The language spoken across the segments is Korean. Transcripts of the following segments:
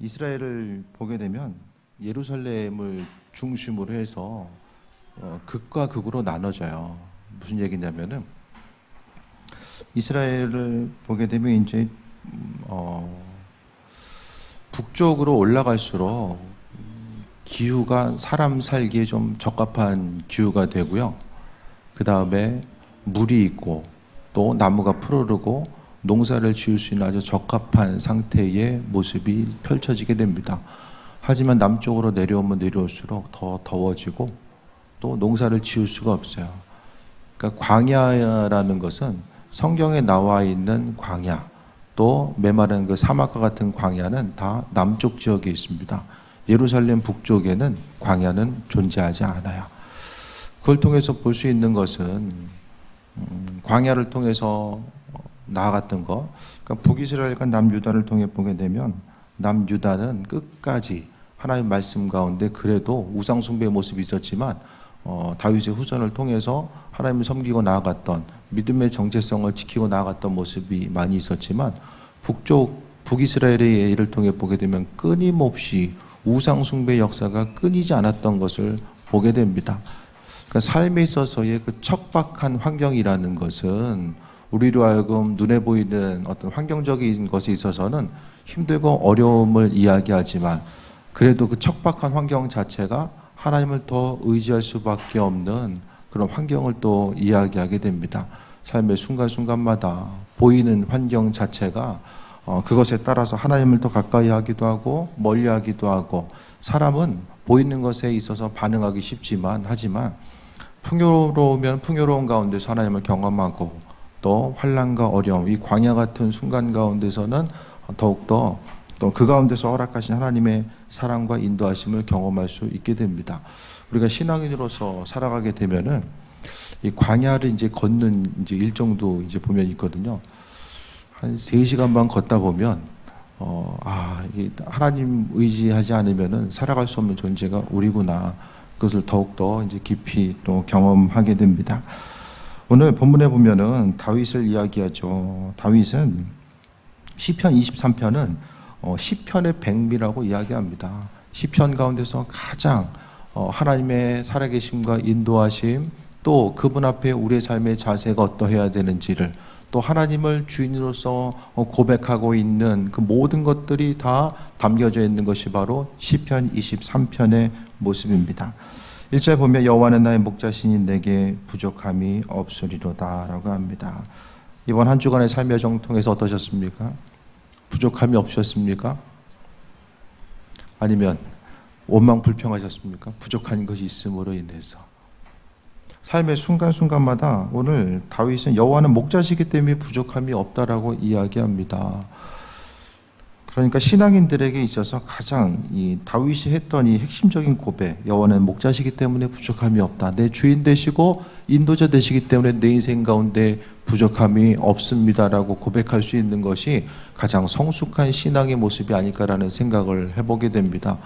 이스라엘을 보게 되면 예루살렘을 중심으로 해서 극과 극으로 나눠져요. 무슨 얘기냐면은 이스라엘을 보게 되면 이제 북쪽으로 올라갈수록 기후가 사람 살기에 좀 적합한 기후가 되고요. 그 다음에 물이 있고 또 나무가 푸르르고 농사를 지을 수 있는 아주 적합한 상태의 모습이 펼쳐지게 됩니다. 하지만 남쪽으로 내려오면 내려올수록 더 더워지고 또 농사를 지을 수가 없어요. 그러니까 광야라는 것은 성경에 나와 있는 광야, 또 메마른 그 사막과 같은 광야는 다 남쪽 지역에 있습니다. 예루살렘 북쪽에는 광야는 존재하지 않아요. 그걸 통해서 볼 수 있는 것은 광야를 통해서 나아갔던 것, 그러니까 북이스라엘과 남유다를 통해 보게 되면 남유다는 끝까지 하나님의 말씀 가운데 그래도 우상숭배의 모습이 있었지만 다윗의 후손을 통해서 하나님을 섬기고 나아갔던 믿음의 정체성을 지키고 나아갔던 모습이 많이 있었지만 북이스라엘의 예를 통해 보게 되면 끊임없이 우상숭배의 역사가 끊이지 않았던 것을 보게 됩니다. 그러니까 삶에 있어서의 그 척박한 환경이라는 것은 우리로 하여금 눈에 보이는 어떤 환경적인 것에 있어서는 힘들고 어려움을 이야기하지만 그래도 그 척박한 환경 자체가 하나님을 더 의지할 수밖에 없는 그런 환경을 또 이야기하게 됩니다. 삶의 순간순간마다 보이는 환경 자체가 그것에 따라서 하나님을 더 가까이 하기도 하고 멀리 하기도 하고, 사람은 보이는 것에 있어서 반응하기 쉽지만 하지만 풍요로우면 풍요로운 가운데서 하나님을 경험하고 또 환난과 어려움, 이 광야 같은 순간 가운데서는 더욱더 또 그 가운데서 허락하신 하나님의 사랑과 인도하심을 경험할 수 있게 됩니다. 우리가 신앙인으로서 살아가게 되면은 이 광야를 이제 걷는 이제 일정도 이제 보면 있거든요. 한 3시간만 걷다 보면 하나님 의지하지 않으면은 살아갈 수 없는 존재가 우리구나. 그것을 더욱더 이제 깊이 또 경험하게 됩니다. 오늘 본문에 보면은 다윗을 이야기하죠. 다윗은 시편 23편은 시편의 백미라고 이야기합니다. 시편 가운데서 가장 하나님의 살아계심과 인도하심, 또 그분 앞에 우리의 삶의 자세가 어떠해야 되는지를, 또 하나님을 주인으로서 고백하고 있는 그 모든 것들이 다 담겨져 있는 것이 바로 시편 23편의 모습입니다. 1절 보면 여호와는 나의 목자시니 내게 부족함이 없으리로다 라고 합니다. 이번 한 주간의 삶의 여정 통해서 어떠셨습니까? 부족함이 없으셨습니까? 아니면 원망 불평하셨습니까? 부족한 것이 있음으로 인해서. 삶의 순간순간마다 오늘 다윗은 여호와는 목자시기 때문에 부족함이 없다라고 이야기합니다. 그러니까 신앙인들에게 있어서 가장 이 다윗이 했던 이 핵심적인 고백, 여호와는 목자시기 때문에 부족함이 없다. 내 주인 되시고 인도자 되시기 때문에 내 인생 가운데 부족함이 없습니다라고 고백할 수 있는 것이 가장 성숙한 신앙의 모습이 아닐까라는 생각을 해보게 됩니다.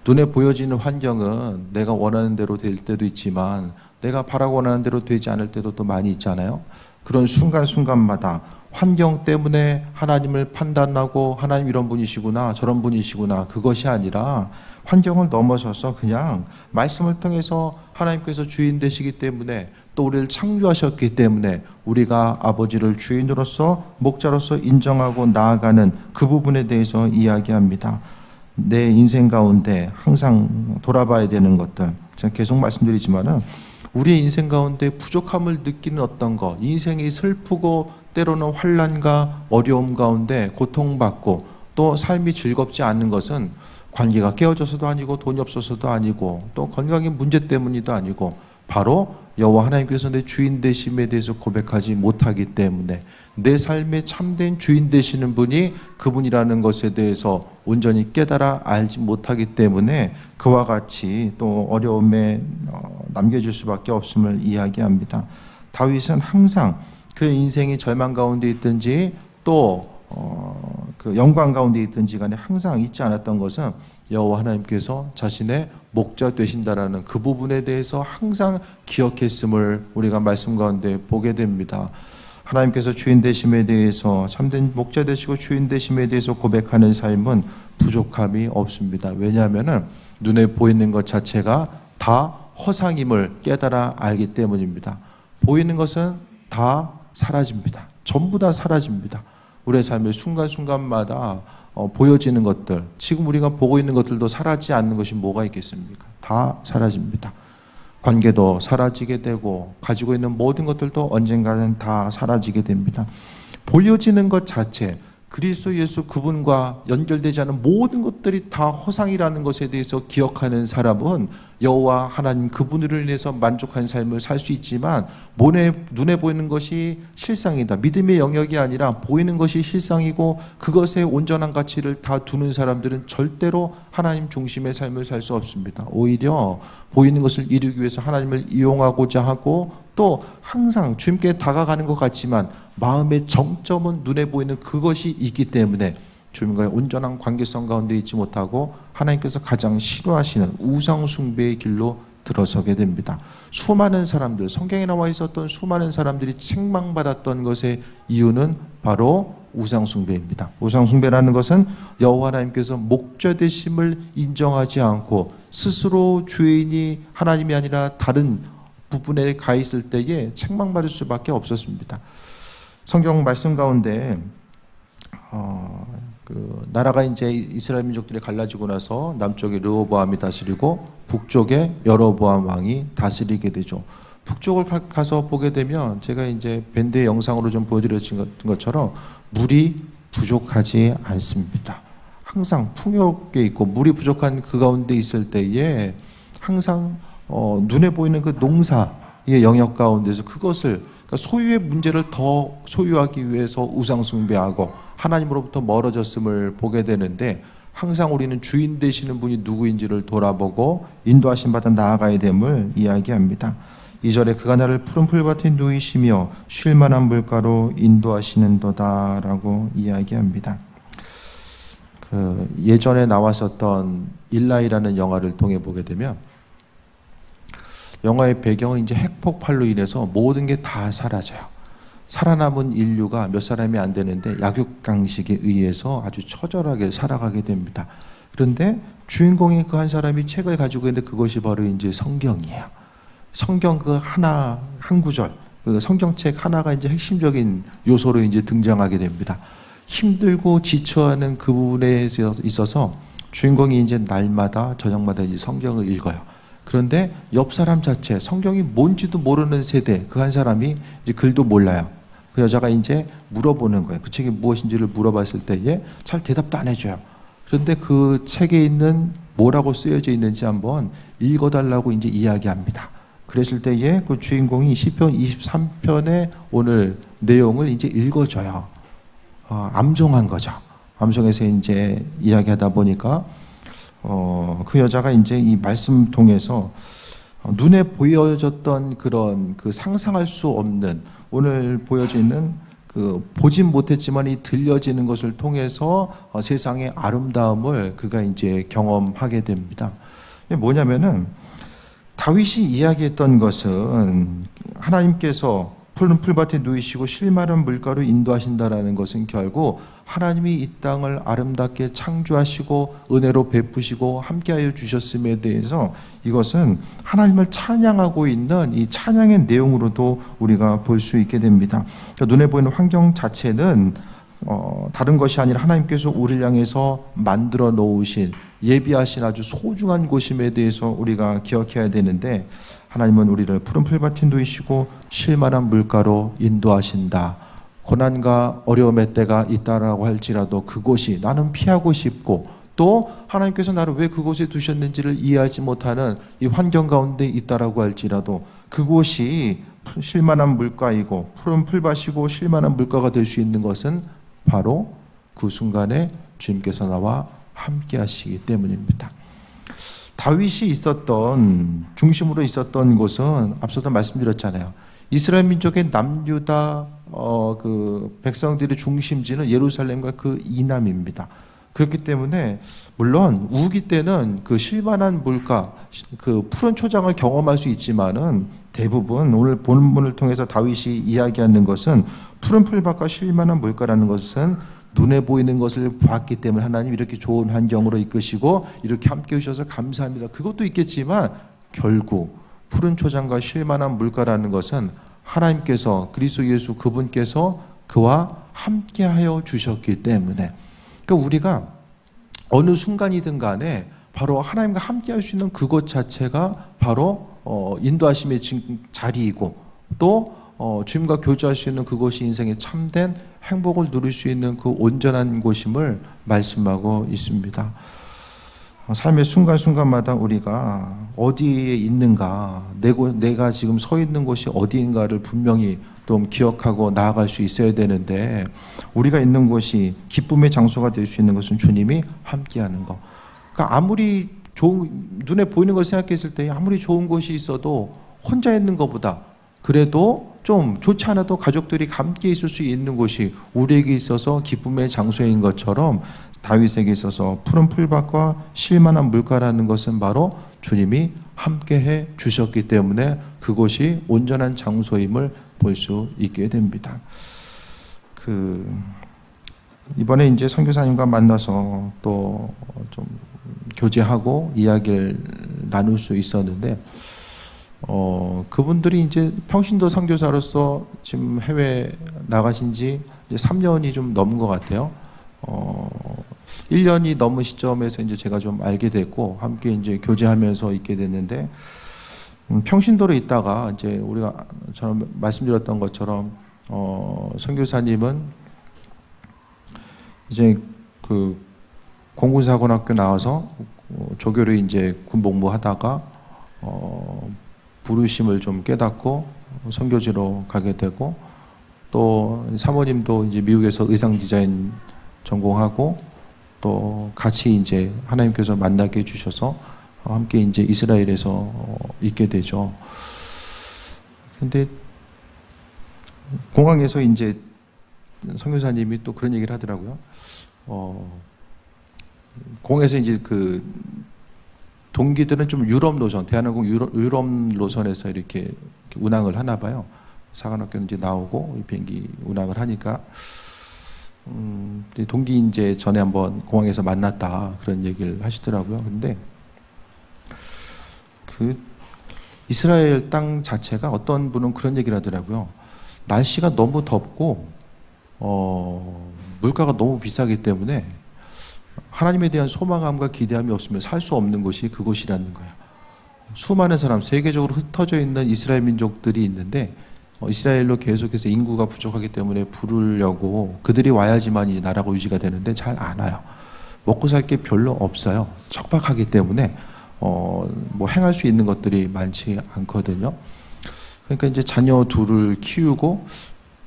눈에 보여지는 환경은 내가 원하는 대로 될 때도 있지만 내가 바라고 원하는 대로 되지 않을 때도 또 많이 있잖아요. 그런 순간순간마다 환경 때문에 하나님을 판단하고 하나님 이런 분이시구나 저런 분이시구나, 그것이 아니라 환경을 넘어서서 그냥 말씀을 통해서 하나님께서 주인 되시기 때문에 또 우리를 창조하셨기 때문에 우리가 아버지를 주인으로서 목자로서 인정하고 나아가는 그 부분에 대해서 이야기합니다. 내 인생 가운데 항상 돌아봐야 되는 것들, 제가 계속 말씀드리지만은 우리의 인생 가운데 부족함을 느끼는 어떤 것, 인생이 슬프고 때로는 환난과 어려움 가운데 고통받고 또 삶이 즐겁지 않은 것은 관계가 깨어져서도 아니고 돈이 없어서도 아니고 또 건강의 문제 때문이도 아니고 바로 여호와 하나님께서 내 주인 되심에 대해서 고백하지 못하기 때문에, 내 삶의 참된 주인 되시는 분이 그분이라는 것에 대해서 온전히 깨달아 알지 못하기 때문에 그와 같이 또 어려움에 남겨질 수밖에 없음을 이야기합니다. 다윗은 항상 그 인생이 절망 가운데 있든지 또 그 영광 가운데 있든지 간에 항상 잊지 않았던 것은 여호와 하나님께서 자신의 목자 되신다라는 그 부분에 대해서 항상 기억했음을 우리가 말씀 가운데 보게 됩니다. 하나님께서 주인 되심에 대해서 참된 목자 되시고 주인 되심에 대해서 고백하는 삶은 부족함이 없습니다. 왜냐하면 눈에 보이는 것 자체가 다 허상임을 깨달아 알기 때문입니다. 보이는 것은 다 사라집니다. 전부 다 사라집니다. 우리의 삶의 순간순간마다 보여지는 것들, 지금 우리가 보고 있는 것들도 사라지지 않는 것이 뭐가 있겠습니까? 다 사라집니다. 관계도 사라지게 되고 가지고 있는 모든 것들도 언젠가는 다 사라지게 됩니다. 보여지는 것 자체, 그리스도 예수 그분과 연결되지 않은 모든 것들이 다 허상이라는 것에 대해서 기억하는 사람은 여호와 하나님 그분을 인해서 만족한 삶을 살 수 있지만 눈에 보이는 것이 실상이다. 믿음의 영역이 아니라 보이는 것이 실상이고 그것에 온전한 가치를 다 두는 사람들은 절대로 하나님 중심의 삶을 살 수 없습니다. 오히려 보이는 것을 이루기 위해서 하나님을 이용하고자 하고 또 항상 주님께 다가가는 것 같지만 마음의 정점은 눈에 보이는 그것이 있기 때문에 주님과의 온전한 관계성 가운데 있지 못하고 하나님께서 가장 싫어하시는 우상 숭배의 길로 들어서게 됩니다. 수많은 사람들, 성경에 나와 있었던 수많은 사람들이 책망받았던 것의 이유는 바로 우상 숭배입니다. 우상 숭배라는 것은 여호와 하나님께서 목자 되심을 인정하지 않고 스스로 주인이 하나님이 아니라 다른 부분에 가 있을 때에 책망받을 수밖에 없었습니다. 성경 말씀 가운데 나라가 이제 이스라엘 민족들이 갈라지고 나서 남쪽에 르호보암이 다스리고 북쪽에 여로보암 왕이 다스리게 되죠. 북쪽을 가서 보게 되면 제가 이제 밴드의 영상으로 좀 보여드린 것처럼 물이 부족하지 않습니다. 항상 풍요롭게 있고 물이 부족한 그 가운데 있을 때에 항상 눈에 보이는 그 농사의 영역 가운데서 그것을 그러니까 소유의 문제를 더 소유하기 위해서 우상 숭배하고 하나님으로부터 멀어졌음을 보게 되는데 항상 우리는 주인 되시는 분이 누구인지를 돌아보고 인도하심 받아 나아가야 됨을 이야기합니다. 2절에 그가 나를 푸른 풀밭에 누이시며 쉴 만한 물가로 인도하시는도다라고 이야기합니다. 예전에 나왔었던 일라이라는 영화를 통해 보게 되면 영화의 배경은 이제 핵폭발로 인해서 모든 게 다 사라져요. 살아남은 인류가 몇 사람이 안 되는데 약육강식에 의해서 아주 처절하게 살아가게 됩니다. 그런데 주인공이 그 한 사람이 책을 가지고 있는데 그것이 바로 이제 성경이에요. 성경 그 하나 한 구절, 그 성경책 하나가 이제 핵심적인 요소로 이제 등장하게 됩니다. 힘들고 지쳐하는 그 부분에 있어서 주인공이 이제 날마다 저녁마다 이제 성경을 읽어요. 그런데 옆 사람 자체 성경이 뭔지도 모르는 세대 그 한 사람이 이제 글도 몰라요. 그 여자가 이제 물어보는 거예요. 그 책이 무엇인지를 물어봤을 때에 잘 대답도 안 해줘요. 그런데 그 책에 있는 뭐라고 쓰여져 있는지 한번 읽어달라고 이제 이야기합니다. 그랬을 때에 그 주인공이 시편 23편의 오늘 내용을 이제 읽어줘요. 암송한 거죠. 암송해서 이제 이야기하다 보니까 그 여자가 이제 이 말씀 통해서 눈에 보여졌던 그런 그 상상할 수 없는 오늘 보여지는 그 보진 못했지만 이 들려지는 것을 통해서 세상의 아름다움을 그가 이제 경험하게 됩니다. 뭐냐면은 다윗이 이야기했던 것은 하나님께서 푸른 풀밭에 누이시고 쉴 만한 물가로 인도하신다라는 것은 결국 하나님이 이 땅을 아름답게 창조하시고 은혜로 베푸시고 함께하여 주셨음에 대해서 이것은 하나님을 찬양하고 있는 이 찬양의 내용으로도 우리가 볼 수 있게 됩니다. 눈에 보이는 환경 자체는 다른 것이 아니라 하나님께서 우리를 향해서 만들어 놓으신 예비하신 아주 소중한 곳임에 대해서 우리가 기억해야 되는데 하나님은 우리를 푸른 풀밭에 누이시고 쉴 만한 물가로 인도하신다. 고난과 어려움의 때가 있다라고 할지라도 그곳이 나는 피하고 싶고 또 하나님께서 나를 왜 그곳에 두셨는지를 이해하지 못하는 이 환경 가운데 있다라고 할지라도 그곳이 쉴 만한 물가이고 푸른 풀밭이고 쉴 만한 물가가 될 수 있는 것은 바로 그 순간에 주님께서 나와 함께 하시기 때문입니다. 다윗이 중심으로 있었던 곳은 앞서도 말씀드렸잖아요. 이스라엘 민족의 남유다 그 백성들의 중심지는 예루살렘과 그 이남입니다. 그렇기 때문에 물론 우기 때는 그 실만한 물가, 그 푸른 초장을 경험할 수 있지만은 대부분 오늘 본문을 통해서 다윗이 이야기하는 것은 푸른 풀밭과 쉴만한 물가라는 것은 눈에 보이는 것을 봤기 때문에 하나님 이렇게 좋은 환경으로 이끄시고 이렇게 함께 해주셔서 감사합니다. 그것도 있겠지만 결국 푸른 초장과 쉴만한 물가라는 것은 하나님께서 그리스도 예수 그분께서 그와 함께하여 주셨기 때문에, 그러니까 우리가 어느 순간이든 간에 바로 하나님과 함께할 수 있는 그것 자체가 바로 인도하심의 자리이고 또 주님과 교제할 수 있는 그것이 인생의 참된 행복을 누릴 수 있는 그 온전한 곳임을 말씀하고 있습니다. 삶의 순간순간마다 우리가 어디에 있는가, 내가 지금 서 있는 곳이 어디인가를 분명히 좀 기억하고 나아갈 수 있어야 되는데, 우리가 있는 곳이 기쁨의 장소가 될 수 있는 것은 주님이 함께하는 것. 그러니까 아무리 눈에 보이는 걸 생각했을 때 아무리 좋은 곳이 있어도 혼자 있는 것보다 그래도 좀 좋지 않아도 가족들이 함께 있을 수 있는 곳이 우리에게 있어서 기쁨의 장소인 것처럼 다윗에게 있어서 푸른 풀밭과 쉴만한 물가라는 것은 바로 주님이 함께해 주셨기 때문에 그곳이 온전한 장소임을 볼 수 있게 됩니다. 이번에 이제 선교사님과 만나서 또 좀 교제하고 이야기를 나눌 수 있었는데, 그분들이 이제 평신도 선교사로서 지금 해외 나가신 지 이제 3년이 좀 넘은 것 같아요. 1년이 넘은 시점에서 이제 제가 좀 알게 됐고 함께 이제 교제하면서 있게 됐는데, 평신도로 있다가 이제 저는 말씀드렸던 것처럼 선교사님은 이제 그 공군사관학교 나와서 조교로 이제 군복무 하다가 부르심을 좀 깨닫고 선교지로 가게 되고, 또 사모님도 이제 미국에서 의상 디자인 전공하고 또 같이 이제 하나님께서 만나게 해주셔서 함께 이제 이스라엘에서 있게 되죠. 근데 공항에서 이제 선교사님이 또 그런 얘기를 하더라고요. 공항에서 이제 그 동기들은 좀 유럽 노선, 대한항공 유럽 노선에서 이렇게 운항을 하나 봐요. 사관학교 이제 나오고 비행기 운항을 하니까 동기 이제 전에 한번 공항에서 만났다 그런 얘기를 하시더라고요. 근데 그 이스라엘 땅 자체가 어떤 분은 그런 얘기를 하더라고요. 날씨가 너무 덥고 물가가 너무 비싸기 때문에 하나님에 대한 소망감과 기대함이 없으면 살 수 없는 곳이 그곳이라는 거예요. 수많은 사람, 세계적으로 흩어져 있는 이스라엘 민족들이 있는데 이스라엘로 계속해서 인구가 부족하기 때문에 부르려고 그들이 와야지만 이 나라가 유지가 되는데 잘 안 와요. 먹고 살 게 별로 없어요. 척박하기 때문에 뭐 행할 수 있는 것들이 많지 않거든요. 그러니까 이제 자녀 둘을 키우고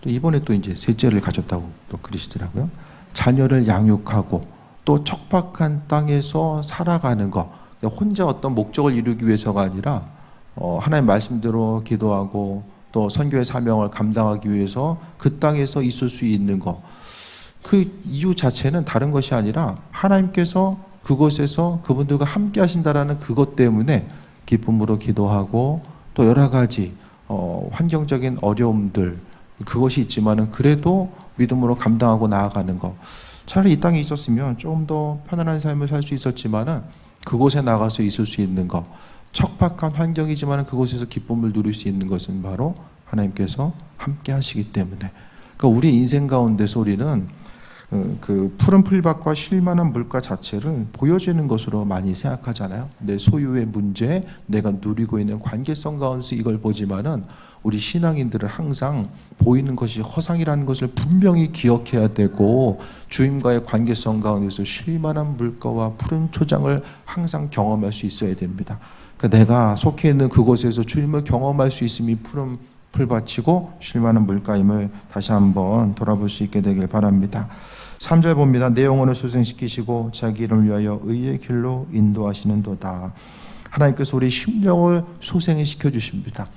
또 이번에 또 이제 셋째를 가졌다고 또 그러시더라고요. 자녀를 양육하고 또 척박한 땅에서 살아가는 것, 혼자 어떤 목적을 이루기 위해서가 아니라 하나님 말씀대로 기도하고 또 선교의 사명을 감당하기 위해서 그 땅에서 있을 수 있는 것, 그 이유 자체는 다른 것이 아니라 하나님께서 그곳에서 그분들과 함께 하신다라는 그것 때문에 기쁨으로 기도하고 또 여러 가지 환경적인 어려움들 그것이 있지만은 그래도 믿음으로 감당하고 나아가는 것. 차라리 이 땅에 있었으면 조금 더 편안한 삶을 살 수 있었지만은 그곳에 나가서 있을 수 있는 것, 척박한 환경이지만은 그곳에서 기쁨을 누릴 수 있는 것은 바로 하나님께서 함께 하시기 때문에. 그러니까 우리 인생 가운데서 우리는 그 푸른 풀밭과 쉴만한 물가 자체를 보여지는 것으로 많이 생각하잖아요. 내 소유의 문제, 내가 누리고 있는 관계성 가운데서 이걸 보지만은 우리 신앙인들은 항상 보이는 것이 허상이라는 것을 분명히 기억해야 되고 주님과의 관계성 가운데서 쉴만한 물가와 푸른 초장을 항상 경험할 수 있어야 됩니다. 그러니까 내가 속해 있는 그곳에서 주님을 경험할 수 있음이 푸른 풀밭이고 쉴만한 물가임을 다시 한번 돌아볼 수 있게 되길 바랍니다. 3절 봅니다. 내 영혼을 소생시키시고 자기 이름을 위하여 의의 길로 인도하시는도다. 하나님께서 우리 심령을 소생시켜 주십니다.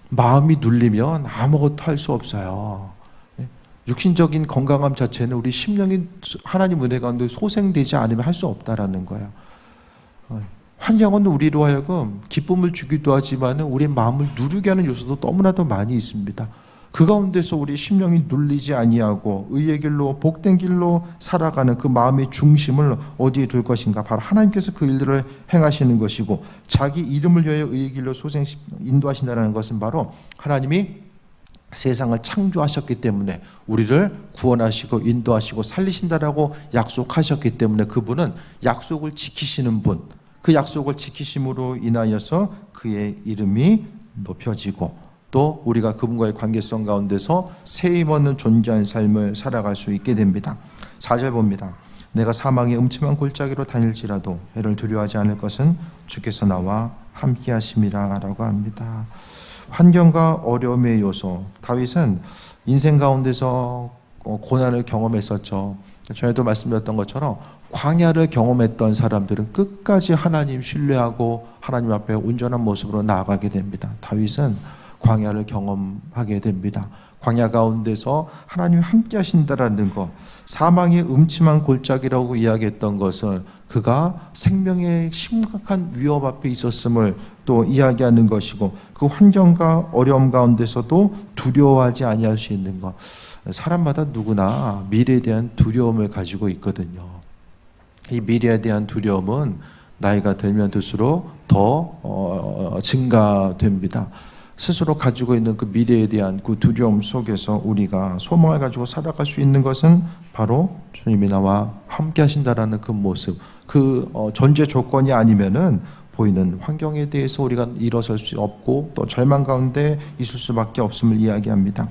마음이 눌리면 아무것도 할 수 없어요. 육신적인 건강함 자체는 우리 심령이 하나님 은혜 가운데 소생되지 않으면 할 수 없다라는 거예요. 환경은 우리로 하여금 기쁨을 주기도 하지만 우리 마음을 누르게 하는 요소도 너무나도 많이 있습니다. 그 가운데서 우리 심령이 눌리지 아니하고 의의 길로 복된 길로 살아가는 그 마음의 중심을 어디에 둘 것인가? 바로 하나님께서 그 일들을 행하시는 것이고, 자기 이름을 위하여 의의 길로 인도하신다는 것은 바로 하나님이 세상을 창조하셨기 때문에 우리를 구원하시고 인도하시고 살리신다라고 약속하셨기 때문에 그분은 약속을 지키시는 분, 그 약속을 지키심으로 인하여서 그의 이름이 높여지고, 또 우리가 그분과의 관계성 가운데서 세임 얻는 존귀한 삶을 살아갈 수 있게 됩니다. 4절 봅니다. 내가 사망의 음침한 골짜기로 다닐지라도 해를 두려워하지 않을 것은 주께서 나와 함께 하심이라 라고 합니다. 환경과 어려움의 요소, 다윗은 인생 가운데서 고난을 경험했었죠. 전에도 말씀드렸던 것처럼 광야를 경험했던 사람들은 끝까지 하나님 신뢰하고 하나님 앞에 온전한 모습으로 나아가게 됩니다. 다윗은 광야를 경험하게 됩니다. 광야 가운데서 하나님이 함께 하신다라는 것, 사망의 음침한 골짜기라고 이야기했던 것은 그가 생명의 심각한 위협 앞에 있었음을 또 이야기하는 것이고, 그 환경과 어려움 가운데서도 두려워하지 아니할 수 있는 것. 사람마다 누구나 미래에 대한 두려움을 가지고 있거든요. 이 미래에 대한 두려움은 나이가 들면 들수록 더 증가됩니다. 스스로 가지고 있는 그 미래에 대한 그 두려움 속에서 우리가 소망을 가지고 살아갈 수 있는 것은 바로 주님이 나와 함께 하신다라는 그 모습, 그 전제 조건이 아니면은 보이는 환경에 대해서 우리가 일어설 수 없고 또 절망 가운데 있을 수밖에 없음을 이야기합니다.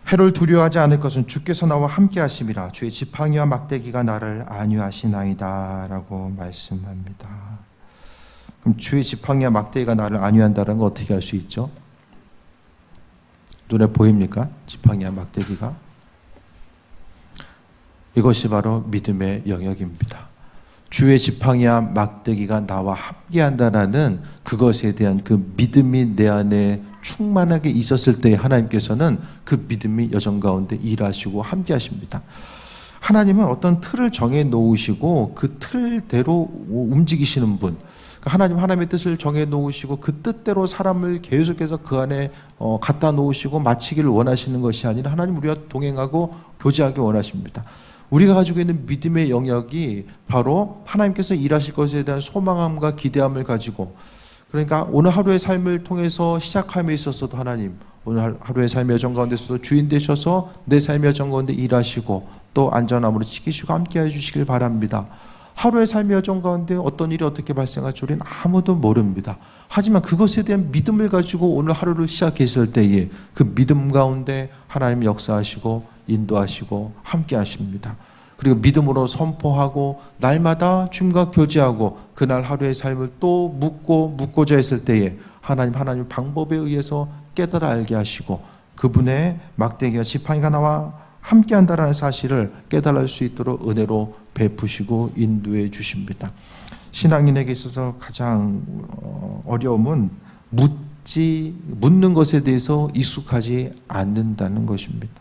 해를 두려워하지 않을 것은 주께서 나와 함께 하심이라. 주의 지팡이와 막대기가 나를 안위하시나이다 라고 말씀합니다. 그럼 주의 지팡이와 막대기가 나를 안위한다는 건 어떻게 할 수 있죠? 눈에 보입니까? 지팡이와 막대기가. 이것이 바로 믿음의 영역입니다. 주의 지팡이와 막대기가 나와 함께한다라는 그것에 대한 그 믿음이 내 안에 충만하게 있었을 때 하나님께서는 그 믿음이 여정 가운데 일하시고 함께하십니다. 하나님은 어떤 틀을 정해 놓으시고 그 틀대로 움직이시는 분, 하나님의 뜻을 정해 놓으시고 그 뜻대로 사람을 계속해서 그 안에 갖다 놓으시고 마치기를 원하시는 것이 아니라 하나님 우리와 동행하고 교제하기 원하십니다. 우리가 가지고 있는 믿음의 영역이 바로 하나님께서 일하실 것에 대한 소망함과 기대함을 가지고, 그러니까 오늘 하루의 삶을 통해서 시작함에 있어서도 하나님 오늘 하루의 삶의 여정 가운데서도 주인 되셔서 내 삶의 여정 가운데 일하시고 또 안전함으로 지키시고 함께해 주시길 바랍니다. 하루의 삶의 여정 가운데 어떤 일이 어떻게 발생할지 우리는 아무도 모릅니다. 하지만 그것에 대한 믿음을 가지고 오늘 하루를 시작했을 때에 그 믿음 가운데 하나님 역사하시고 인도하시고 함께 하십니다. 그리고 믿음으로 선포하고 날마다 주님과 교제하고 그날 하루의 삶을 또 묻고자 했을 때에 하나님 방법에 의해서 깨달아 알게 하시고 그분의 막대기와 지팡이가 나와 함께한다라는 사실을 깨달을 수 있도록 은혜로 베푸시고 인도해 주십니다. 신앙인에게 있어서 가장 어려움은 묻는 것에 대해서 익숙하지 않는다는 것입니다.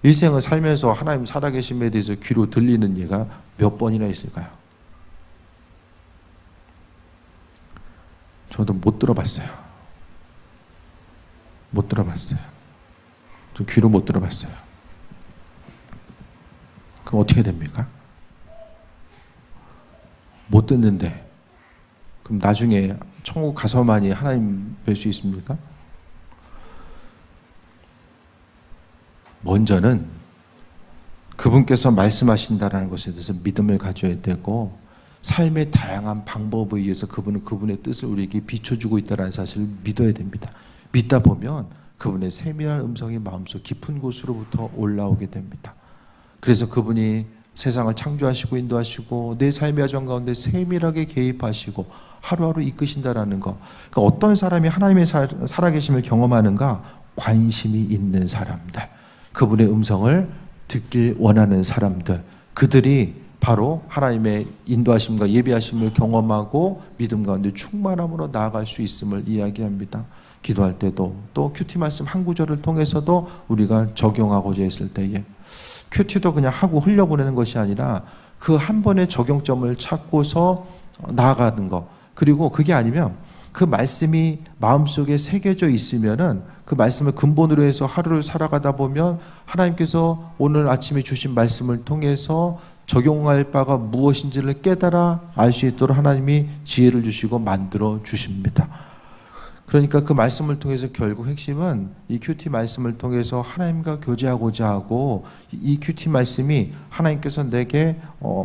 일생을 살면서 하나님 살아계심에 대해서 귀로 들리는 예가 몇 번이나 있을까요? 저도 못 들어봤어요. 좀 귀로 못 들어봤어요. 그럼 어떻게 됩니까? 못 듣는데 그럼 나중에 천국 가서만이 하나님 뵐 수 있습니까? 먼저는 그분께서 말씀하신다라는 것에 대해서 믿음을 가져야 되고, 삶의 다양한 방법에 의해서 그분은 그분의 뜻을 우리에게 비춰주고 있다는 사실을 믿어야 됩니다. 믿다 보면 그분의 세밀한 음성이 마음속 깊은 곳으로부터 올라오게 됩니다. 그래서 그분이 세상을 창조하시고 인도하시고 내 삶의 여정 가운데 세밀하게 개입하시고 하루하루 이끄신다라는 것. 그러니까 어떤 사람이 하나님의 살아계심을 경험하는가? 관심이 있는 사람들, 그분의 음성을 듣길 원하는 사람들, 그들이 바로 하나님의 인도하심과 예비하심을 경험하고 믿음 가운데 충만함으로 나아갈 수 있음을 이야기합니다. 기도할 때도 또 큐티 말씀 한 구절을 통해서도 우리가 적용하고자 했을 때에 큐티도 그냥 하고 흘려보내는 것이 아니라 그 한 번의 적용점을 찾고서 나아가는 것, 그리고 그게 아니면 그 말씀이 마음속에 새겨져 있으면은 그 말씀을 근본으로 해서 하루를 살아가다 보면 하나님께서 오늘 아침에 주신 말씀을 통해서 적용할 바가 무엇인지를 깨달아 알 수 있도록 하나님이 지혜를 주시고 만들어 주십니다. 그러니까 그 말씀을 통해서 결국 핵심은 이 큐티 말씀을 통해서 하나님과 교제하고자 하고, 이 큐티 말씀이 하나님께서 내게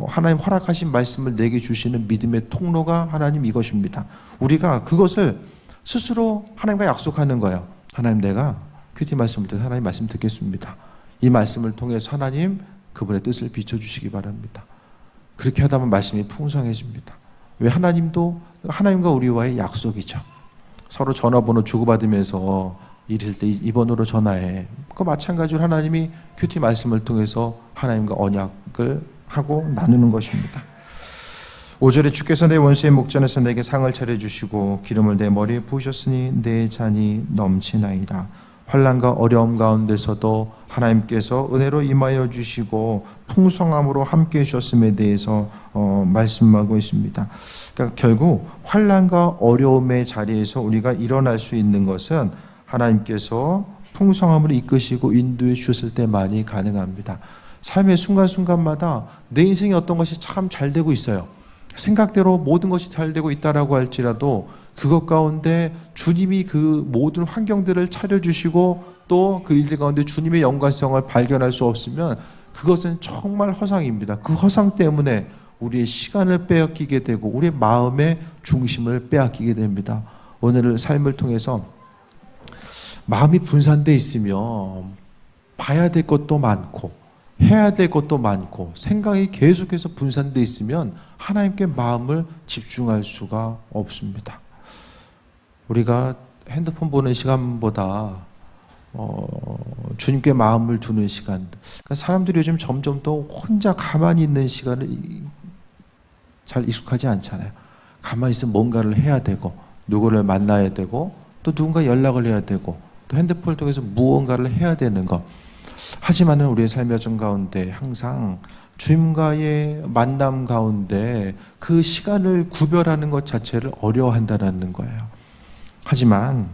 하나님 허락하신 말씀을 내게 주시는 믿음의 통로가 하나님 이것입니다. 우리가 그것을 스스로 하나님과 약속하는 거예요. 하나님, 내가 큐티 말씀을 통해서 하나님 말씀 듣겠습니다. 이 말씀을 통해서 하나님 그분의 뜻을 비춰주시기 바랍니다. 그렇게 하다 보면 말씀이 풍성해집니다. 왜? 하나님도 하나님과 우리와의 약속이죠. 서로 전화번호 주고받으면서 이럴 때 이 번호로 전화해. 그 마찬가지로 하나님이 큐티 말씀을 통해서 하나님과 언약을 하고 나누는 것입니다. 5절에 주께서 내 원수의 목전에서 내게 상을 차려주시고 기름을 내 머리에 부으셨으니 내 잔이 넘치나이다. 환난과 어려움 가운데서도 하나님께서 은혜로 임하여 주시고 풍성함으로 함께해 주셨음에 대해서 말씀하고 있습니다. 그러니까 결국 환난과 어려움의 자리에서 우리가 일어날 수 있는 것은 하나님께서 풍성함으로 이끄시고 인도해 주셨을 때만이 가능합니다. 삶의 순간순간마다 내 인생에 어떤 것이 참 잘 되고 있어요. 생각대로 모든 것이 잘 되고 있다라고 할지라도 그것 가운데 주님이 그 모든 환경들을 차려주시고 또 그 일들 가운데 주님의 연관성을 발견할 수 없으면 그것은 정말 허상입니다. 그 허상 때문에 우리의 시간을 빼앗기게 되고 우리의 마음의 중심을 빼앗기게 됩니다. 오늘의 삶을 통해서 마음이 분산되어 있으면 봐야 될 것도 많고 해야 될 것도 많고 생각이 계속해서 분산되어 있으면 하나님께 마음을 집중할 수가 없습니다. 우리가 핸드폰 보는 시간보다 주님께 마음을 두는 시간, 그러니까 사람들이 요즘 점점 더 혼자 가만히 있는 시간을 잘 익숙하지 않잖아요. 가만히 있으면 뭔가를 해야 되고 누구를 만나야 되고 또 누군가 연락을 해야 되고 또 핸드폰을 통해서 무언가를 해야 되는 것. 하지만 우리의 삶의 여정 가운데 항상 주님과의 만남 가운데 그 시간을 구별하는 것 자체를 어려워한다는 거예요. 하지만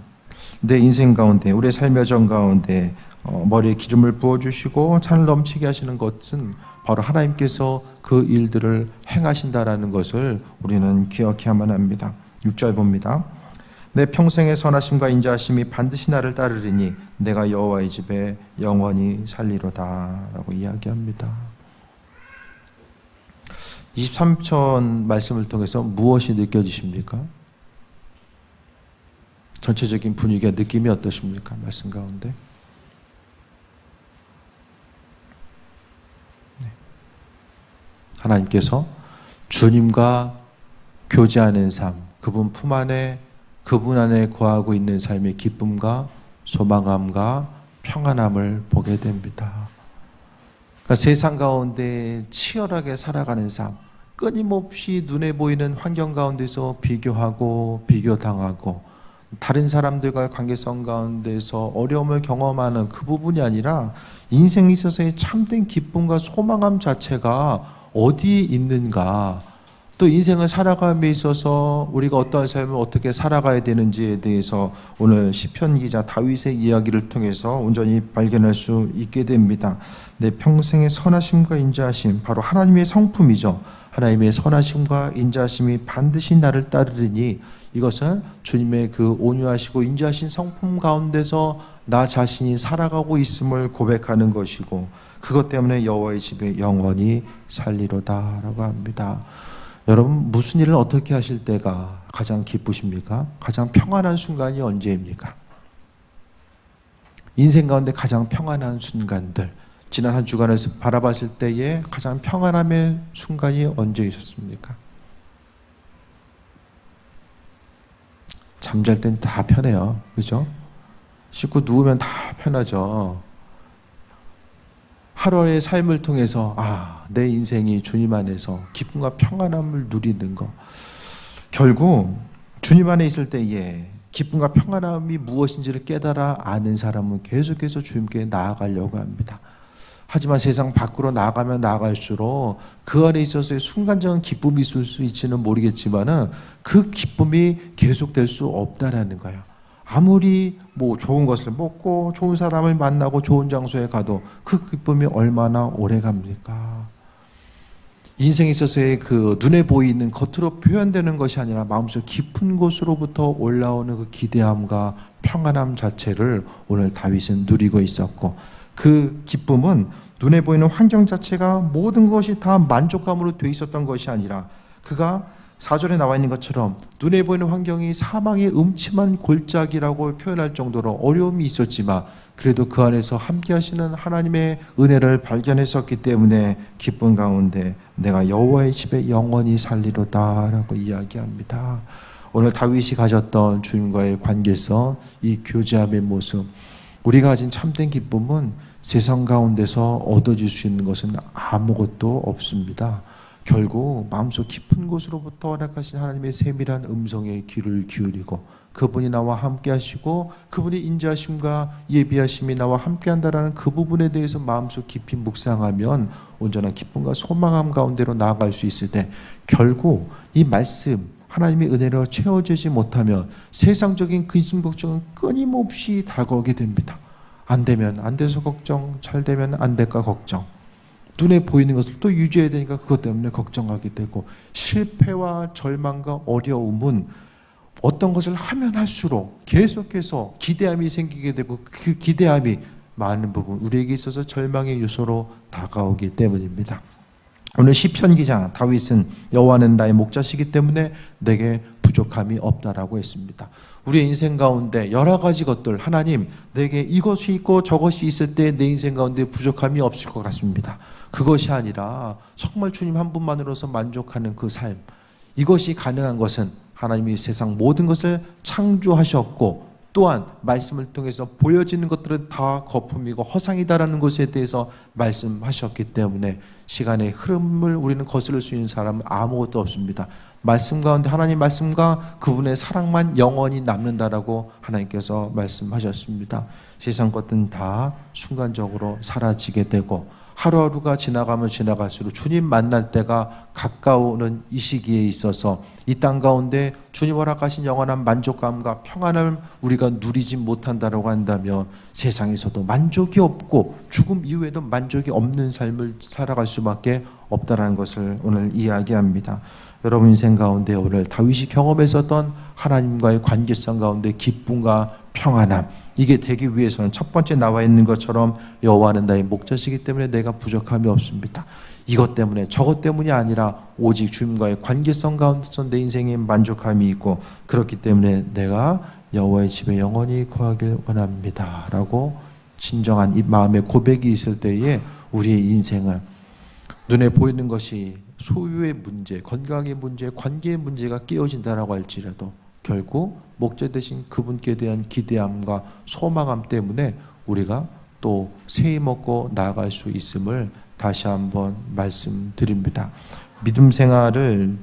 내 인생 가운데 우리의 삶의 여정 가운데 머리에 기름을 부어주시고 잔을 넘치게 하시는 것은 바로 하나님께서 그 일들을 행하신다라는 것을 우리는 기억해야만 합니다. 6절 봅니다. 내 평생의 선하심과 인자하심이 반드시 나를 따르리니 내가 여호와의 집에 영원히 살리로다 라고 이야기합니다. 23편 말씀을 통해서 무엇이 느껴지십니까? 전체적인 분위기와 느낌이 어떠십니까? 말씀 가운데. 네. 하나님께서 주님과 교제하는 삶, 그분 품 안에 그분 안에 거하고 있는 삶의 기쁨과 소망함과 평안함을 보게 됩니다. 그러니까 세상 가운데 치열하게 살아가는 삶, 끊임없이 눈에 보이는 환경 가운데서 비교하고 비교당하고 다른 사람들과의 관계성 가운데서 어려움을 경험하는 그 부분이 아니라 인생에 있어서의 참된 기쁨과 소망함 자체가 어디에 있는가, 또 인생을 살아감에 있어서 우리가 어떠한 삶을 어떻게 살아가야 되는지에 대해서 오늘 시편 기자 다윗의 이야기를 통해서 온전히 발견할 수 있게 됩니다. 내 평생의 선하심과 인자하심, 바로 하나님의 성품이죠. 하나님의 선하심과 인자하심이 반드시 나를 따르리니, 이것은 주님의 그 온유하시고 인자하신 성품 가운데서 나 자신이 살아가고 있음을 고백하는 것이고, 그것 때문에 여호와의 집에 영원히 살리로다라고 합니다. 여러분, 무슨 일을 어떻게 하실 때가 가장 기쁘십니까? 가장 평안한 순간이 언제입니까? 인생 가운데 가장 평안한 순간들, 지난 한 주간에서 바라봤을 때에 가장 평안함의 순간이 언제 있었습니까? 잠잘 땐 다 편해요. 그죠? 씻고 누우면 다 편하죠. 하루의 삶을 통해서 내 인생이 주님 안에서 기쁨과 평안함을 누리는 것. 결국 주님 안에 있을 때에 기쁨과 평안함이 무엇인지를 깨달아 아는 사람은 계속해서 주님께 나아가려고 합니다. 하지만 세상 밖으로 나가면 나갈수록 그 안에 있어서의 순간적인 기쁨이 있을 수 있지는 모르겠지만은 그 기쁨이 계속될 수 없다라는 거예요. 아무리 뭐 좋은 것을 먹고 좋은 사람을 만나고 좋은 장소에 가도 그 기쁨이 얼마나 오래 갑니까? 인생에 있어서의 그 눈에 보이는 겉으로 표현되는 것이 아니라 마음속 깊은 곳으로부터 올라오는 그 기대함과 평안함 자체를 오늘 다윗은 누리고 있었고, 그 기쁨은 눈에 보이는 환경 자체가 모든 것이 다 만족감으로 돼 있었던 것이 아니라, 그가 4절에 나와 있는 것처럼 눈에 보이는 환경이 사망의 음침한 골짜기라고 표현할 정도로 어려움이 있었지만 그래도 그 안에서 함께 하시는 하나님의 은혜를 발견했었기 때문에 기쁨 가운데 내가 여호와의 집에 영원히 살리로다 라고 이야기합니다. 오늘 다윗이 가졌던 주님과의 관계에서 이 교제함의 모습, 우리가 가진 참된 기쁨은 세상 가운데서 얻어질 수 있는 것은 아무것도 없습니다. 결국 마음속 깊은 곳으로부터 허락하신 하나님의 세밀한 음성에 귀를 기울이고 그분이 나와 함께 하시고 그분의 인자하심과 예비하심이 나와 함께 한다라는 그 부분에 대해서 마음속 깊이 묵상하면 온전한 기쁨과 소망함 가운데로 나아갈 수 있을 때, 결국 이 말씀 하나님의 은혜로 채워지지 못하면 세상적인 근심 걱정은 끊임없이 다가오게 됩니다. 안 되면 안 돼서 걱정, 잘 되면 안 될까 걱정, 눈에 보이는 것을 또 유지해야 되니까 그것 때문에 걱정하게 되고, 실패와 절망과 어려움은 어떤 것을 하면 할수록 계속해서 기대함이 생기게 되고 그 기대함이 많은 부분 우리에게 있어서 절망의 요소로 다가오기 때문입니다. 오늘 시편 기자 다윗은 여호와는 나의 목자시기 때문에 내게 부족함이 없다라고 했습니다. 우리의 인생 가운데 여러 가지 것들, 하나님 내게 이것이 있고 저것이 있을 때 내 인생 가운데 부족함이 없을 것 같습니다. 그것이 아니라 정말 주님 한 분만으로서 만족하는 그 삶, 이것이 가능한 것은 하나님이 세상 모든 것을 창조하셨고 또한 말씀을 통해서 보여지는 것들은 다 거품이고 허상이다라는 것에 대해서 말씀하셨기 때문에 시간의 흐름을 우리는 거스를 수 있는 사람은 아무것도 없습니다. 말씀 가운데 하나님 말씀과 그분의 사랑만 영원히 남는다라고 하나님께서 말씀하셨습니다. 세상 것들은 다 순간적으로 사라지게 되고 하루하루가 지나가면 지나갈수록 주님 만날 때가 가까우는 이 시기에 있어서 이 땅 가운데 주님 허락하신 영원한 만족감과 평안을 우리가 누리지 못한다라고 한다면 세상에서도 만족이 없고 죽음 이후에도 만족이 없는 삶을 살아갈 수밖에 없다라는 것을 오늘 이야기합니다. 여러분 인생 가운데 오늘 다윗이 경험했었던 하나님과의 관계성 가운데 기쁨과 평안함, 이게 되기 위해서는 첫 번째 나와 있는 것처럼 여호와는 나의 목자시기 때문에 내가 부족함이 없습니다. 이것 때문에 저것 때문이 아니라 오직 주님과의 관계성 가운데서 내 인생에 만족함이 있고 그렇기 때문에 내가 여호와의 집에 영원히 거하길 원합니다 라고 진정한 이 마음의 고백이 있을 때에 우리의 인생은 눈에 보이는 것이 소유의 문제, 건강의 문제, 관계의 문제가 깨어진다라고 할지라도 결국 목자 되신 그분께 대한 기대함과 소망함 때문에 우리가 또 새해 먹고 나아갈 수 있음을 다시 한번 말씀드립니다. 믿음 생활을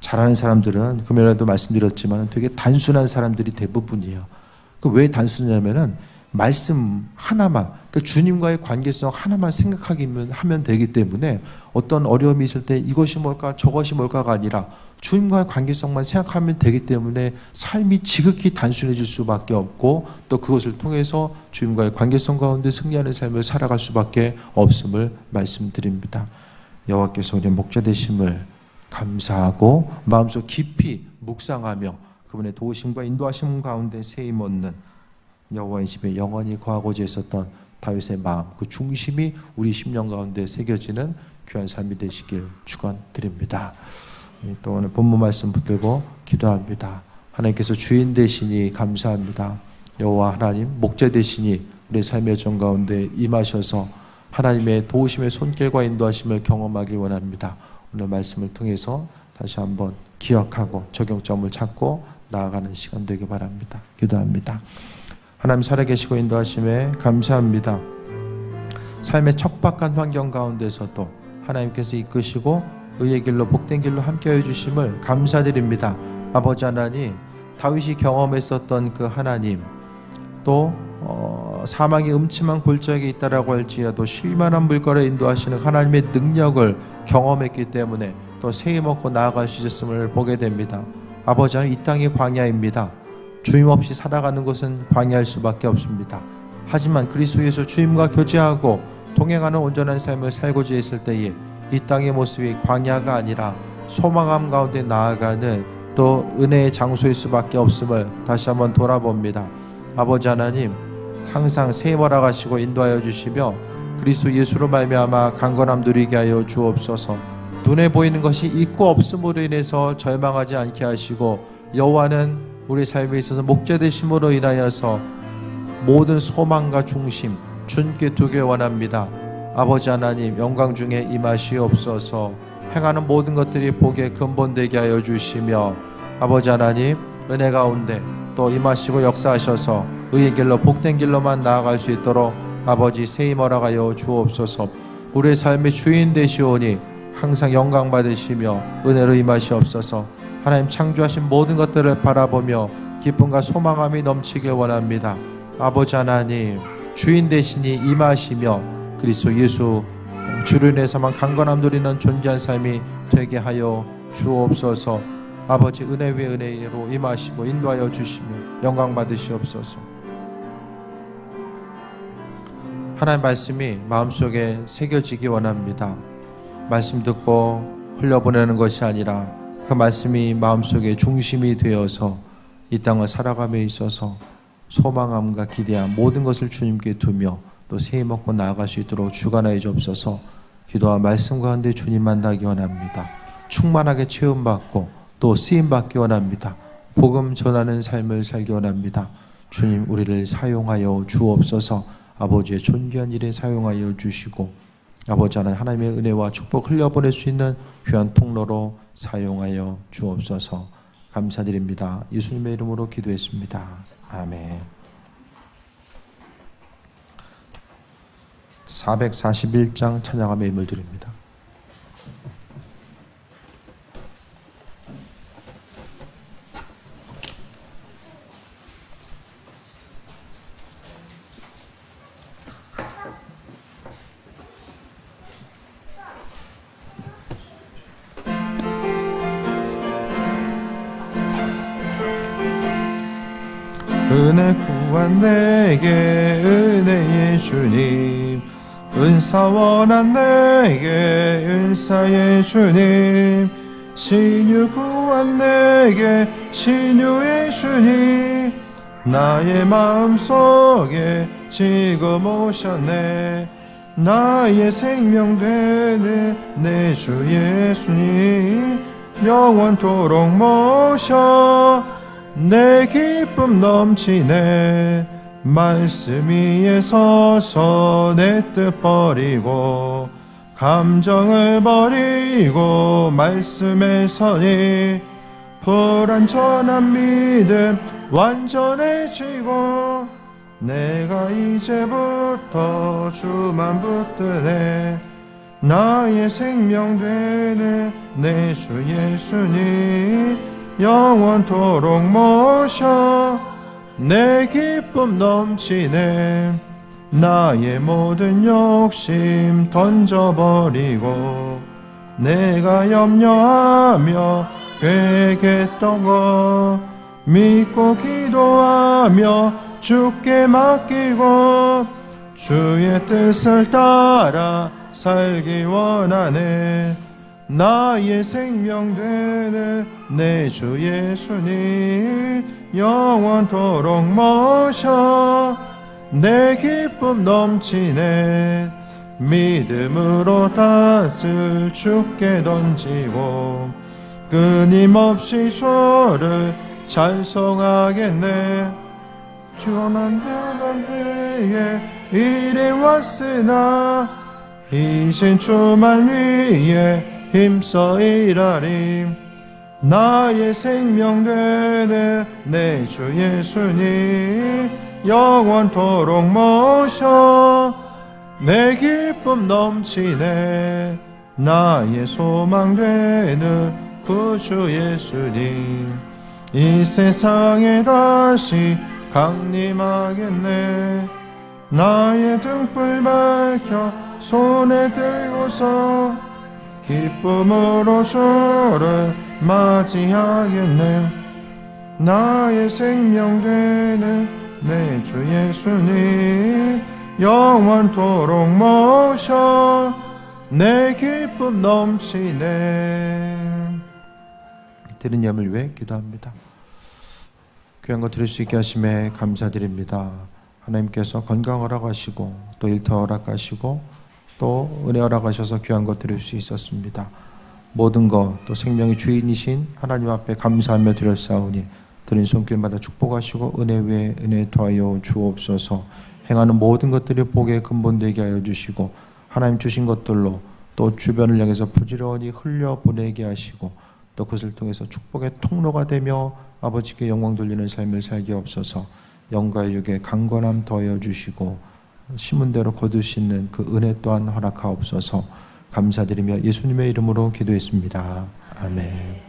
잘하는 사람들은 금요일에도 말씀드렸지만 되게 단순한 사람들이 대부분이에요. 왜 단순하냐면은 말씀 하나만, 그러니까 주님과의 관계성 하나만 생각하기만 하면 되기 때문에 어떤 어려움이 있을 때 이것이 뭘까 저것이 뭘까가 아니라 주님과의 관계성만 생각하면 되기 때문에 삶이 지극히 단순해질 수밖에 없고 또 그것을 통해서 주님과의 관계성 가운데 승리하는 삶을 살아갈 수밖에 없음을 말씀드립니다. 여호와께서 우리의 목자 되심을 감사하고 마음속 깊이 묵상하며 그분의 도우심과 인도하심 가운데 세임 얻는 여호와의 집에 영원히 거하고자 했었던 다윗의 마음, 그 중심이 우리 심령 가운데 새겨지는 귀한 삶이 되시길 축원드립니다. 또 오늘 본문 말씀 붙들고 기도합니다. 하나님께서 주인 되시니 감사합니다. 여호와 하나님 목자 되시니 우리 삶의 정 가운데 임하셔서 하나님의 도우심의 손길과 인도하심을 경험하길 원합니다. 오늘 말씀을 통해서 다시 한번 기억하고 적용점을 찾고 나아가는 시간 되길 바랍니다. 기도합니다. 하나님 살아계시고 인도하심에 감사합니다. 삶의 척박한 환경 가운데서도 하나님께서 이끄시고 의의 길로 복된 길로 함께해 주심을 감사드립니다. 아버지 하나님, 다윗이 경험했었던 그 하나님, 또 사망의 음침한 골짜기에 있다라고 할지라도 쉴만한 물가로 인도하시는 하나님의 능력을 경험했기 때문에 또 새해 먹고 나아갈 수 있었음을 보게 됩니다. 아버지 하나님, 이 땅이 광야입니다. 주님 없이 살아가는 것은 광야일 수밖에 없습니다. 하지만 그리스도 예수 주님과 교제하고 동행하는 온전한 삶을 살고자 했을 때에 이 땅의 모습이 광야가 아니라 소망함 가운데 나아가는 또 은혜의 장소일 수밖에 없음을 다시 한번 돌아봅니다. 아버지 하나님, 항상 새해 몰아가시고 인도하여 주시며 그리스도 예수로 말미암아 강건함 누리게 하여 주옵소서. 눈에 보이는 것이 있고 없음으로 인해서 절망하지 않게 하시고 여호와는 우리 삶에 있어서 목자 되심으로 인하여서 모든 소망과 중심 주님께 두기 원합니다. 아버지 하나님, 영광 중에 임하시옵소서. 행하는 모든 것들이 복에 근본되게 하여 주시며 아버지 하나님, 은혜 가운데 또 임하시고 역사하셔서 의의 길로 복된 길로만 나아갈 수 있도록 아버지 새해 몰아가여 주옵소서. 우리의 삶의 주인 되시오니 항상 영광 받으시며 은혜로 임하시옵소서. 하나님 창조하신 모든 것들을 바라보며 기쁨과 소망함이 넘치길 원합니다. 아버지 하나님, 주인 되시니 임하시며 그리스도 예수 주로 인해서만 강건함 누리는 존귀한 삶이 되게 하여 주옵소서. 아버지 은혜 위에 은혜로 임하시고 인도하여 주시며 영광 받으시옵소서. 하나님 말씀이 마음속에 새겨지기 원합니다. 말씀 듣고 흘려보내는 것이 아니라 그 말씀이 마음속에 중심이 되어서 이 땅을 살아감에 있어서 소망함과 기대함 모든 것을 주님께 두며 또 새해 먹고 나아갈 수 있도록 주관하여 주옵소서. 기도와 말씀 가운데 주님 만나기 원합니다. 충만하게 체험받고 또 쓰임받기 원합니다. 복음 전하는 삶을 살기 원합니다. 주님, 우리를 사용하여 주옵소서. 아버지의 존귀한 일에 사용하여 주시고 아버지 하나님의 은혜와 축복 흘려보낼 수 있는 귀한 통로로 사용하여 주옵소서. 감사드립니다. 예수님의 이름으로 기도했습니다. 아멘. 441장 찬양함의 힘을 드립니다. 은혜 구한 내게 은혜의 주님, 은사 원한 내게 은사의 주님, 신유 구한 내게 신유의 주님, 나의 마음속에 지금 오셨네. 나의 생명 되는 내 주 예수님, 영원토록 모셔 내 기쁨 넘치네. 말씀 위에 서서 내 뜻 버리고 감정을 버리고 말씀에 서니 불완전한 믿음 완전해지고 내가 이제부터 주만 붙드네. 나의 생명 되는 내 주 예수님, 영원토록 모셔 내 기쁨 넘치네. 나의 모든 욕심 던져버리고 내가 염려하며 계획했던 것 믿고 기도하며 주께 맡기고 주의 뜻을 따라 살기 원하네. 나의 생명 되는 내 주 예수님, 영원토록 모셔 내 기쁨 넘치네. 믿음으로 탓을 주께 던지고 끊임없이 주를 찬송하겠네. 주만 되게 이래 왔으나 이젠 주만 위해 힘써 일하리. 나의 생명 되는 내 주 예수님, 영원토록 모셔 내 기쁨 넘치네. 나의 소망 되는 그 주 예수님, 이 세상에 다시 강림하겠네. 나의 등불 밝혀 손에 들고서 기쁨으로 주를 맞이하겠네. 나의 생명 되는 내 주 예수님 영원토록 모셔 내 기쁨 넘치네. 드린 예물 위해 기도합니다. 귀한 거 드릴 수 있게 하심에 감사드립니다. 하나님께서 건강 허락하시고 또 일터 허락하시고 또 은혜 허락하셔서 귀한 것 드릴 수 있었습니다. 모든 것 또 생명의 주인이신 하나님 앞에 감사하며 드렸사오니 드린 손길마다 축복하시고 은혜 위에 은혜 더하여 주옵소서. 행하는 모든 것들이 복의 근본되게 하여 주시고 하나님 주신 것들로 또 주변을 향해서 부지런히 흘려보내게 하시고 또 그것을 통해서 축복의 통로가 되며 아버지께 영광 돌리는 삶을 살게 없어서 영과의 육에 강건함 더하여 주시고 심은 대로 거둘 수 있는 그 은혜 또한 허락하옵소서. 감사드리며 예수님의 이름으로 기도했습니다. 아멘. 네.